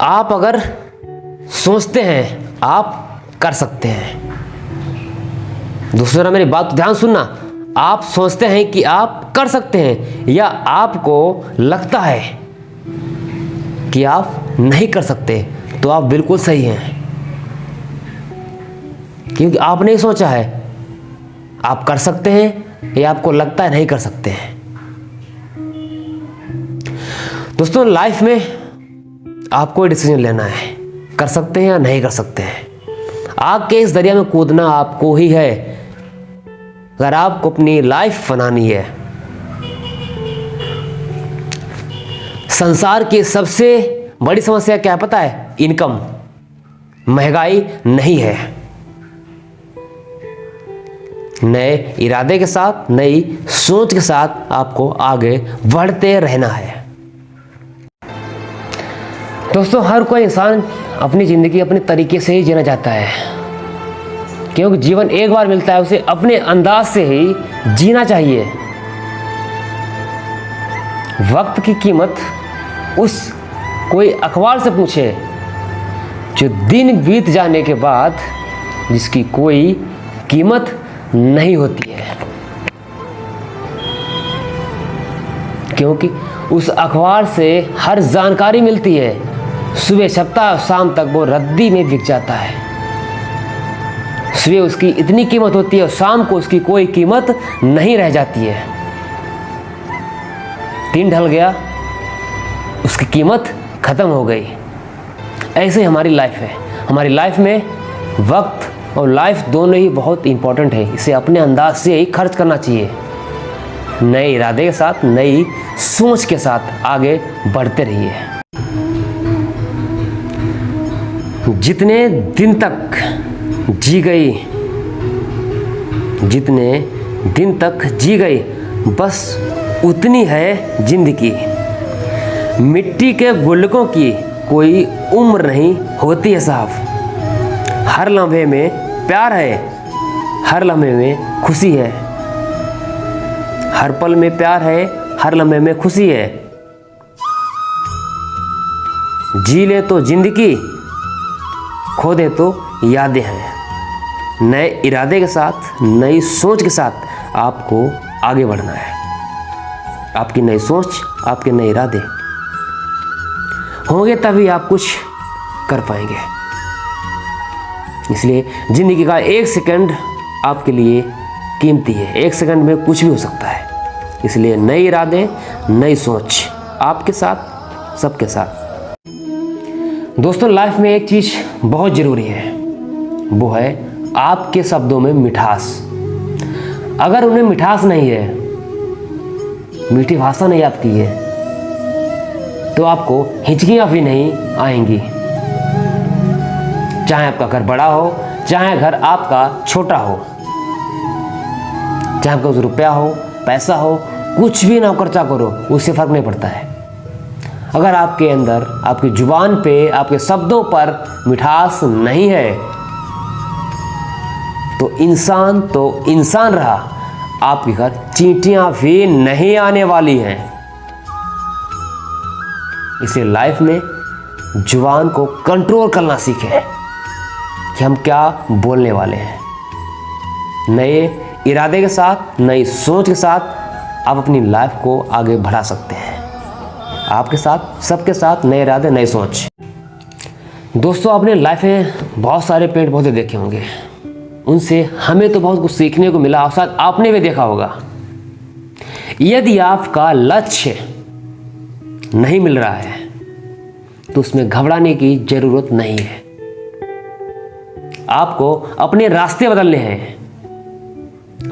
आप अगर सोचते हैं आप कर सकते हैं। दूसरा, मेरी बात ध्यान सुनना। आप सोचते हैं कि आप कर सकते हैं या आपको लगता है कि आप नहीं कर सकते, तो आप बिल्कुल सही हैं, क्योंकि आपने सोचा है आप कर सकते हैं या आपको लगता है नहीं कर सकते हैं। दोस्तों, लाइफ में आपको डिसीजन लेना है, कर सकते हैं या नहीं कर सकते हैं। आग के इस दरिया में कूदना आपको ही है अगर आपको अपनी लाइफ बनानी है। संसार की सबसे बड़ी समस्या क्या है पता है? इनकम, महंगाई नहीं है। नए इरादे के साथ, नई सोच के साथ आपको आगे बढ़ते रहना है। दोस्तों, हर कोई इंसान अपनी ज़िंदगी अपने तरीके से ही जीना चाहता है, क्योंकि जीवन एक बार मिलता है, उसे अपने अंदाज से ही जीना चाहिए। वक्त की कीमत उस कोई अखबार से पूछे जो दिन बीत जाने के बाद जिसकी कोई कीमत नहीं होती है, क्योंकि उस अखबार से हर जानकारी मिलती है। सुबह छपता है, शाम तक वो रद्दी में बिक जाता है। सुबह उसकी इतनी कीमत होती है और शाम को उसकी कोई कीमत नहीं रह जाती है। दिन ढल गया, उसकी कीमत खत्म हो गई। ऐसे ही हमारी लाइफ है। हमारी लाइफ में वक्त और लाइफ दोनों ही बहुत इंपॉर्टेंट है। इसे अपने अंदाज से ही खर्च करना चाहिए। नए इरादे के साथ, नई सोच के साथ आगे बढ़ते रहिए। जितने दिन तक जी गई, जितने दिन तक जी गई, बस उतनी है जिंदगी। मिट्टी के गुल्लकों की कोई उम्र नहीं होती है साहब। हर लम्हे में प्यार है, हर लम्हे में खुशी है। हर पल में प्यार है, हर लम्हे में खुशी है। जी ले तो जिंदगी, खो दे तो यादें हैं। नए इरादे के साथ, नई सोच के साथ आपको आगे बढ़ना है। आपकी नई सोच, आपके नए इरादे होंगे तभी आप कुछ कर पाएंगे। इसलिए जिंदगी का एक सेकंड आपके लिए कीमती है। एक सेकंड में कुछ भी हो सकता है। इसलिए नए इरादे, नई सोच आपके साथ, सबके साथ। दोस्तों, लाइफ में एक चीज़ बहुत ज़रूरी है, वो है आपके शब्दों में मिठास। अगर उनमें मिठास नहीं है, मीठी भाषा नहीं आपकी है, तो आपको हिचकियाँ भी नहीं आएंगी। चाहे आपका घर बड़ा हो, चाहे घर आपका छोटा हो, चाहे आपका रुपया हो, पैसा हो, कुछ भी ना खर्चा करो, उससे फर्क नहीं पड़ता है। अगर आपके अंदर, आपकी जुबान पे, आपके शब्दों पर मिठास नहीं है, तो इंसान रहा, आपके घर चींटियां भी नहीं आने वाली हैं। इसलिए लाइफ में जुबान को कंट्रोल करना सीखें कि हम क्या बोलने वाले हैं। नए इरादे के साथ, नई सोच के साथ आप अपनी लाइफ को आगे बढ़ा सकते हैं। आपके साथ, सबके साथ नए इरादे, नई सोच। दोस्तों, आपने लाइफ में बहुत सारे पेड़ पौधे देखे होंगे, उनसे हमें तो बहुत कुछ सीखने को मिला और शायद आपने भी देखा होगा। यदि आपका लक्ष्य नहीं मिल रहा है तो उसमें घबराने की जरूरत नहीं है। आपको अपने रास्ते बदलने हैं,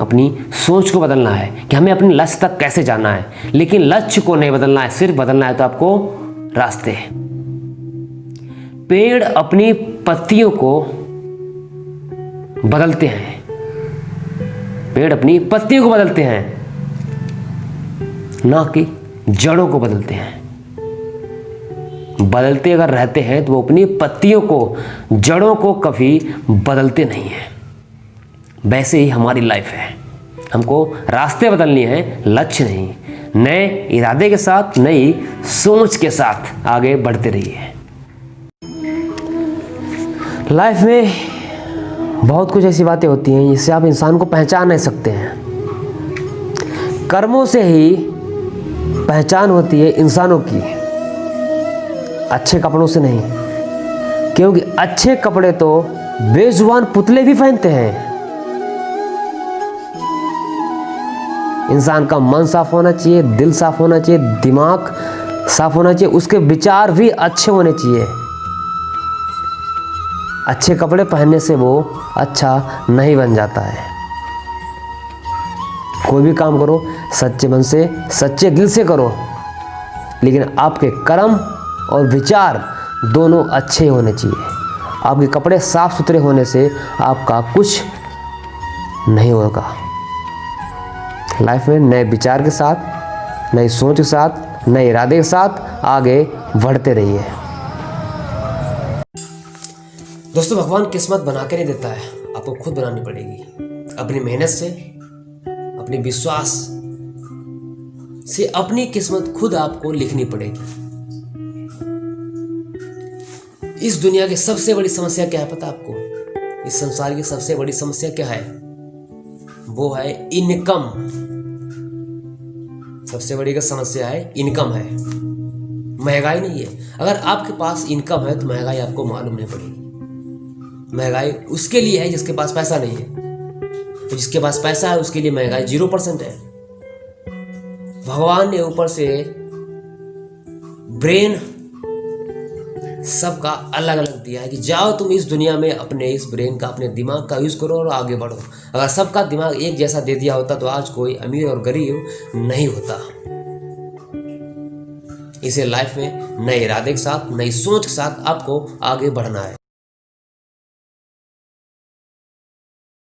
अपनी सोच को बदलना है कि हमें अपने लक्ष्य तक कैसे जाना है। लेकिन लक्ष्य को नहीं बदलना है, सिर्फ बदलना है तो आपको रास्ते। पेड़ अपनी पत्तियों को बदलते हैं, पेड़ अपनी पत्तियों को बदलते हैं, ना कि जड़ों को बदलते हैं। बदलते अगर रहते हैं तो वो अपनी पत्तियों को, जड़ों को कभी बदलते नहीं हैं। वैसे ही हमारी लाइफ है, हमको रास्ते बदलने हैं, लक्ष्य नहीं। नए इरादे के साथ, नई सोच के साथ आगे बढ़ते रहिए। लाइफ में बहुत कुछ ऐसी बातें होती हैं जिससे आप इंसान को पहचान नहीं सकते हैं। कर्मों से ही पहचान होती है इंसानों की, अच्छे कपड़ों से नहीं, क्योंकि अच्छे कपड़े तो बेजुबान पुतले भी पहनते हैं। इंसान का मन साफ होना चाहिए, दिल साफ होना चाहिए, दिमाग साफ होना चाहिए, उसके विचार भी अच्छे होने चाहिए। अच्छे कपड़े पहनने से वो अच्छा नहीं बन जाता है। कोई भी काम करो सच्चे मन से, सच्चे दिल से करो, लेकिन आपके कर्म और विचार दोनों अच्छे होने चाहिए। आपके कपड़े साफ सुथरे होने से आपका कुछ नहीं होगा। लाइफ में नए विचार के साथ, नई सोच के साथ, नए इरादे के साथ आगे बढ़ते रहिए। दोस्तों, भगवान किस्मत बना के नहीं देता है, आपको खुद बनानी पड़ेगी। अपनी मेहनत से, अपने विश्वास से अपनी किस्मत खुद आपको लिखनी पड़ेगी। इस दुनिया की सबसे बड़ी समस्या क्या है पता आपको? इस संसार की सबसे बड़ी समस्या क्या है? वो है इनकम। सबसे बड़ी समस्या है इनकम है, महंगाई नहीं है। अगर आपके पास इनकम है तो महंगाई आपको मालूम नहीं पड़ेगी। महंगाई उसके लिए है जिसके पास पैसा नहीं है, तो जिसके पास पैसा है उसके लिए महंगाई 0% है। भगवान ने ऊपर से ब्रेन सबका अलग अलग दिया है कि जाओ तुम इस दुनिया में अपने इस ब्रेन का, अपने दिमाग का यूज करो और आगे बढ़ो। अगर सबका दिमाग एक जैसा दे दिया होता तो आज कोई अमीर और गरीब नहीं होता। इसे लाइफ में नए इरादे के साथ, नई सोच के साथ आपको आगे बढ़ना है।